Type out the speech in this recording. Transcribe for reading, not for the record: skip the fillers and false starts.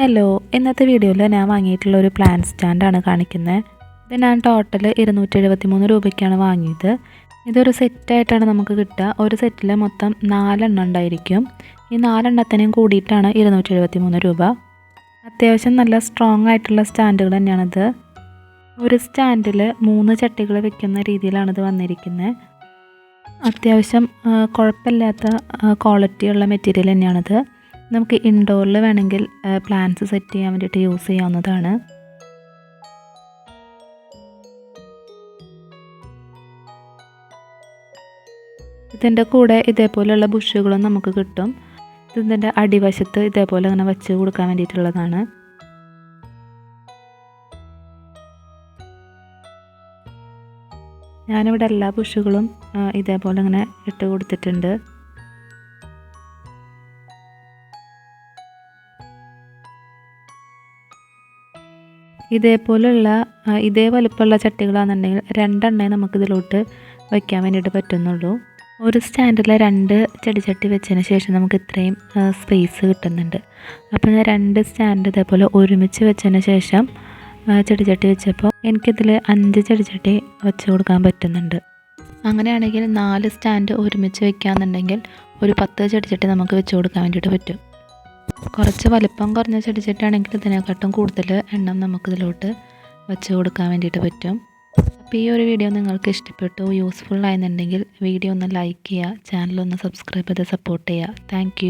Hello, ഇന്നത്തെ വീഡിയോയിൽ ഞാൻ വാങ്ങിയിട്ടുള്ള ഒരു പ്ലാന്റ് സ്റ്റാൻഡാണ് കാണിക്കുന്നത്. ഇത് ഞാൻ ടോട്ടൽ 273 രൂപയ്ക്കാണ് വാങ്ങിയത്. ഇതൊരു സെറ്റായിട്ടാണ് നമുക്ക് കിട്ടുക. ഒരു സെറ്റിൽ മൊത്തം 4 എണ്ണം ഉണ്ടായിരിക്കും. ഈ 4 എണ്ണത്തിനും കൂടിയിട്ടാണ് 273 രൂപ. അത്യാവശ്യം നല്ല സ്ട്രോങ് ആയിട്ടുള്ള സ്റ്റാൻഡുകൾ തന്നെയാണിത്. ഒരു സ്റ്റാൻഡിൽ 3 ചട്ടികൾ വെക്കുന്ന രീതിയിലാണിത് വന്നിരിക്കുന്നത്. അത്യാവശ്യം കുഴപ്പമില്ലാത്ത ക്വാളിറ്റിയുള്ള മെറ്റീരിയൽ തന്നെയാണിത്. നമുക്ക് ഇൻഡോറിൽ വേണമെങ്കിൽ പ്ലാന്റ്സ് സെറ്റ് ചെയ്യാൻ വേണ്ടിയിട്ട് യൂസ് ചെയ്യാവുന്നതാണ്. ഇതിൻ്റെ കൂടെ ഇതേപോലെയുള്ള ബുഷുകളും നമുക്ക് കിട്ടും. ഇതിൻ്റെ അടിവശത്ത് ഇതേപോലെ അങ്ങനെ വെച്ച് കൊടുക്കാൻ വേണ്ടിയിട്ടുള്ളതാണ്. ഞാനിവിടെ എല്ലാ ബുഷുകളും ഇതേപോലെ അങ്ങനെ ഇട്ട് കൊടുത്തിട്ടുണ്ട്. ഇതേ വലുപ്പമുള്ള ചട്ടികളാണെന്നുണ്ടെങ്കിൽ 2 എണ്ണേ നമുക്കിതിലോട്ട് വയ്ക്കാൻ വേണ്ടിയിട്ട് പറ്റുന്നുള്ളൂ. ഒരു സ്റ്റാൻഡിൽ 2 ചെടിച്ചട്ടി വെച്ചതിന് ശേഷം നമുക്ക് ഇത്രയും സ്പേസ് കിട്ടുന്നുണ്ട്. അപ്പോൾ ഞാൻ 2 സ്റ്റാൻഡ് ഇതേപോലെ ഒരുമിച്ച് വെച്ചതിന് ശേഷം ചെടിച്ചട്ടി വെച്ചപ്പോൾ എനിക്കിതിൽ 5 ചെടിച്ചട്ടി വെച്ച് കൊടുക്കാൻ പറ്റുന്നുണ്ട്. അങ്ങനെയാണെങ്കിൽ 4 സ്റ്റാൻഡ് ഒരുമിച്ച് വയ്ക്കുകയാണെന്നുണ്ടെങ്കിൽ ഒരു 10 ചെടിച്ചട്ടി നമുക്ക് വെച്ച് കൊടുക്കാൻ വേണ്ടിയിട്ട് പറ്റും. കുറച്ച് വലിപ്പം കുറഞ്ഞ ചെടിച്ചട്ടിയാണെങ്കിൽ ഇതിനെക്കാട്ടും കൂടുതൽ എണ്ണം നമുക്കിതിലോട്ട് വെച്ച് കൊടുക്കാൻ വേണ്ടിയിട്ട് പറ്റും. അപ്പോൾ ഈ ഒരു വീഡിയോ നിങ്ങൾക്ക് ഇഷ്ടപ്പെട്ടു, യൂസ്ഫുൾ ആയെന്നുണ്ടെങ്കിൽ വീഡിയോ ഒന്ന് ലൈക്ക് ചെയ്യുക, ചാനലൊന്ന് സബ്സ്ക്രൈബ് ചെയ്ത് സപ്പോർട്ട് ചെയ്യുക. താങ്ക്